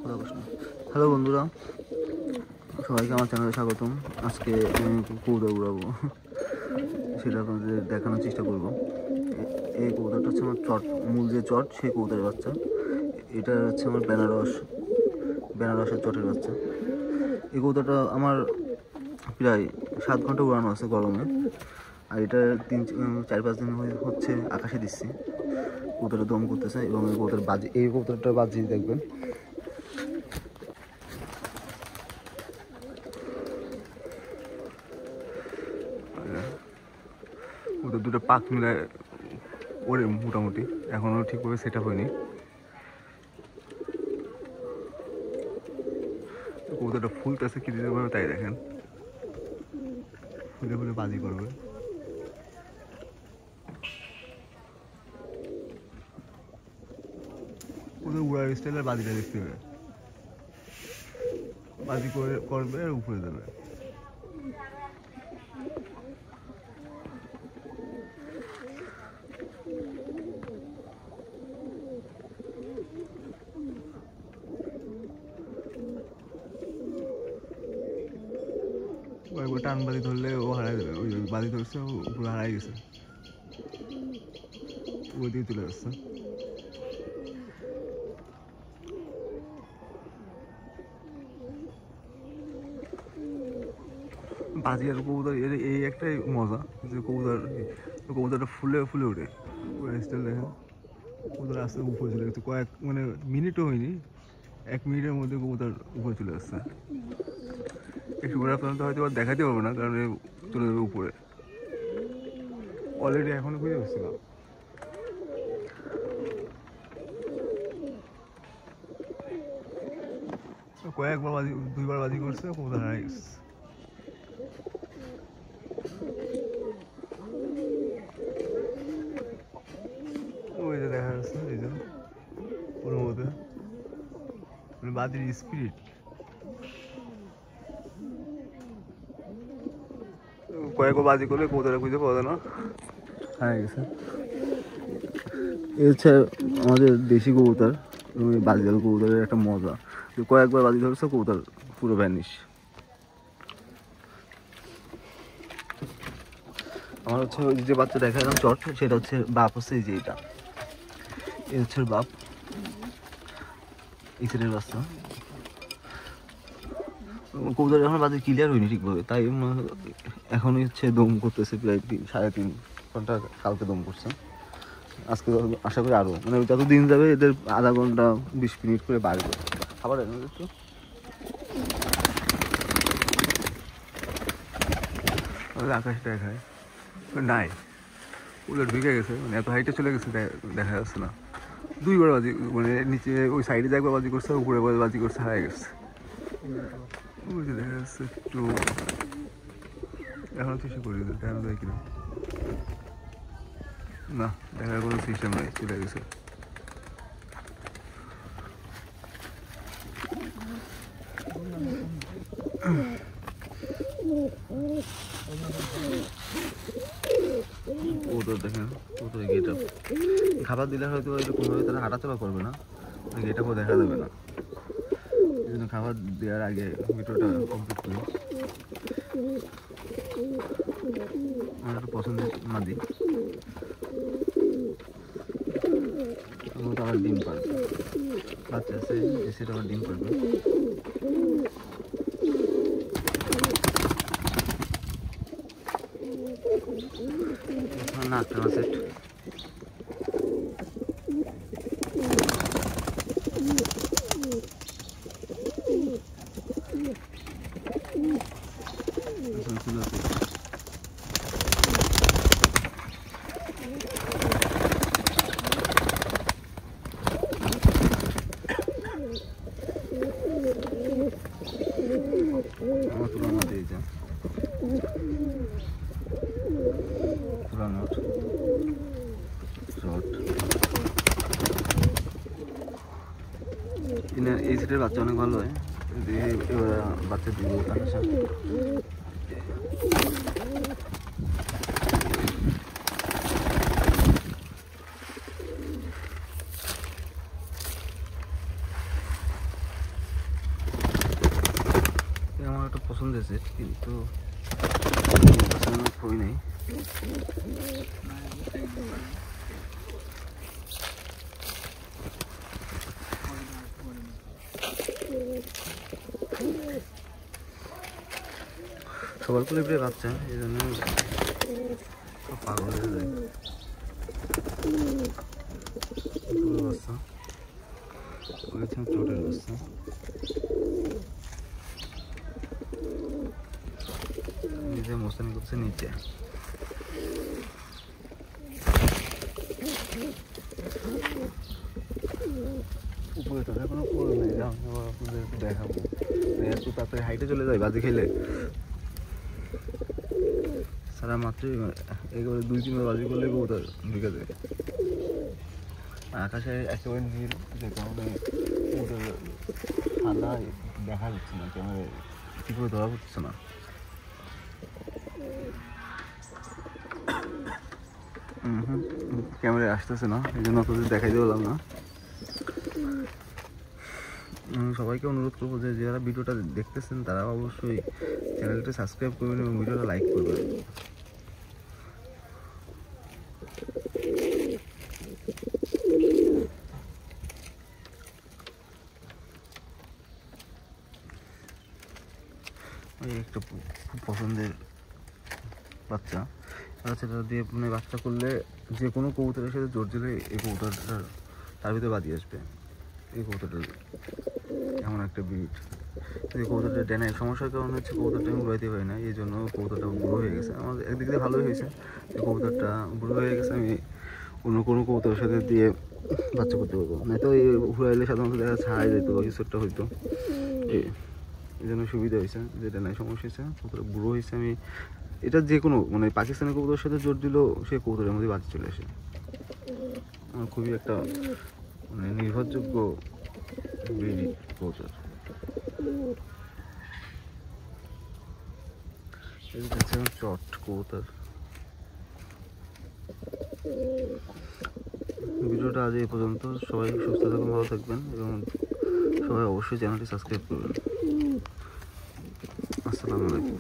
Hello বন্ধুরা, সবাইকে আমার চ্যানেলে স্বাগতম। আজকে আমি কবুতর উড়াবো, সেটা আপনাদের দেখানোর চেষ্টা করব। এই কবুতরটা হচ্ছে আমার মূল যে চট, সেই কবুতরের বাচ্চা। এটা হচ্ছে আমার বেনারসের চটের বাচ্চা। এই কবুতরটা আমার প্রায় 7 ঘন্টা উড়ানো আছে গরমে, আর এটা 4-5 দিন হচ্ছে আকাশে দিচ্ছি। কবুতরটা দম করতেছে এবং এই কবুতরটার বাজি দেখবেন। ওদের দুটো পাক মিলায় ওরে মোটামুটি, এখনও ঠিকভাবে সেট আপ হয়নি। কবুতরটা ফুলতেছে কি দিতে পারবে তাই দেখেন, ফুলে ফুলে বাজি করবে। ওদের উড়ার স্টাইলের বাজিটা দেখতে হবে, বাজি করবে আর উপরে দেবে। টান বাজি ধরলে ও হারাই দেবে, ওই বাজি ধরছে ও উপরে হারাই গেছে, ওই দিকে চলে যাচ্ছে। বাজি আর কবুতর এই একটাই মজা, যে কবুতরটা ফুলে ফুলে ওঠে। স্টাইল দেখেন, কবুতর আসতে উপরে চলে গেছে, মানে মিনিটও হয়নি, 1 মিনিটের মধ্যে কবুতর উপরে চলে আসছে। একটু ঘোরা পর্যন্ত হয়তো দেখাতে পারবো না, কারণ চলে যাবে উপরে। অলরেডি এখনো খুঁজে পাচ্ছিলাম। কয়েকবার বাজি, 2বার বাজি করছে, কবুতর হারাই গেছে। ওই যে দেখা যাচ্ছে, এই যে ওর মধ্যে বাজির স্পিরিট। কয়েকবার বাজি করলে কবুতরটা খুঁজে পাওয়া যায় না, হারাই গেছে। এই হচ্ছে আমাদের দেশি কবুতর, বাজিয়াল কবুতরের একটা মজা, কয়েকবার বাজি ধরছে কবুতর পুরো ভ্যানিশ। আমার হচ্ছে ওই যে বাচ্চা দেখা গেলাম চট, সেটা হচ্ছে বাপ, হচ্ছে এই যে এটা, এই হচ্ছে বাপ, এই সেটের বাচ্চা। কবুতর এখন বাজে ক্লিয়ার হয়নি ঠিকভাবে, তাই এখনই হচ্ছে দম করতেছে, প্রায় 3.5 ঘন্টা কালকে দম করছে। আজকে আশা করি আরও, মানে যত দিন যাবে এদের আধা ঘন্টা 20 মিনিট করে বাড়বে। আবার একটু আকাশ দেখায় নাই, ওদের ঢুকে গেছে, মানে এত হাইটে চলে গেছে দেখা যাচ্ছে না। 2বার বাজি, মানে নিচে ওই সাইডে একবার বাজি করছে, উপরে বাজি করছে, হারাই গেছে। ওই যে দেখা যাচ্ছে একটু, এখনো চেষ্টা করি দেখানো যায় কিনা, না দেখার কোনো সিস্টেম নাই, চলে গেছে। ওদের দেখেন, ওদের গেট আপ, খাবার দিলে হয়তো এরকমভাবে তারা হাঁটাচলা করবে না, গেট আপও দেখা যাবে না। এই জন্য খাবার দেওয়ার আগে ভিডিওটা কমপ্লিট করি। আমার একটা পছন্দের মাদি, আবার ডিম পারবে, বাচ্চা আছে, সেটা আবার ডিম পারবে। না একটা সেট আমার তুলনা দিয়েছে, পুরানোর শর্ট। এই সেটের বাচ্চা অনেক ভালো হয়, এবার বাচ্চা দিব কানেকশন। আমার একটা পছন্দ হয়েছে, কিন্তু হই নাই। সবার কোলে প্রায় বাচ্চা, এই জন্য সব পাগল হয়ে যায়। বাচ্চা ওইখানে চটের বাচ্চা, নিজে মোস্তানি করছে নিচে। উপরে তো এখনো পুরো নেই, আপনাদের একটু দেখাবো। একটু তাড়াতাড়ি হাইটে চলে যায় বাজি খেলে, সারা মাত্রই একেবারে 2-3 বাজি করলে কবুতর ঢুকে যায়। আকাশে একেবারে নীল, যে কারণে কবুতর ঠান্ডা দেখা যাচ্ছে না, ক্যামেরায় কী করে ধরা পড়ছে না। ক্যামেরায় আসতেছে না, এই জন্য আপনাদের দেখাইতে পারলাম না। সবাইকে অনুরোধ করবো যে যারা ভিডিওটা দেখতেছেন তারা অবশ্যই চ্যানেলটা সাবস্ক্রাইব করবেন এবং ভিডিওটা লাইক করবেন। এই একটা খুব পছন্দের বাচ্চা, বাচ্চাটা দিয়ে মানে বাচ্চা করলে যে কোনো কবুতরের সাথে জোর দিলে এই কবুতরটার তার ভিতরে বাদি আসবে। এই কবুতরটার এমন একটা ব্রিড। এই কবুতরটা ডেনায় সমস্যার কারণে হচ্ছে কবুতরটা আমি উড়াইতে পারি না, এই জন্য কবুতরটা বুড়ো হয়ে গেছে। আমার একদিক দিয়ে ভালোই হয়েছে যে কবুতরটা বুড়ো হয়ে গেছে, আমি অন্য কোনো কবুতরের সাথে দিয়ে বাচ্চা করতে পারবো। না তো উড়াইলে সাধারণত দেখা যাচ্ছে হারাই যেত বা কিছু একটা হইতো, এই জন্য সুবিধা হয়েছে যে ডেনায় সমস্যা হয়েছে, কবুতর বুড়ো হয়েছে। আমি এটা যে কোনো মানে পাকিস্তানি কবুতরের সাথে জোর দিলেও সে কবুতরের মধ্যে বাচ্চা চলে আসে। আমার খুবই একটা মানে নির্ভরযোগ্য ব্রিড কবুতর। দেখছিলাম চট কবুতর। ভিডিওটা আজ এই পর্যন্ত। সবাই সুস্থ থাকুন, ভালো থাকবেন এবং সবাই অবশ্যই চ্যানেলটি সাবস্ক্রাইব করবেন। আসসালামু আলাইকুম।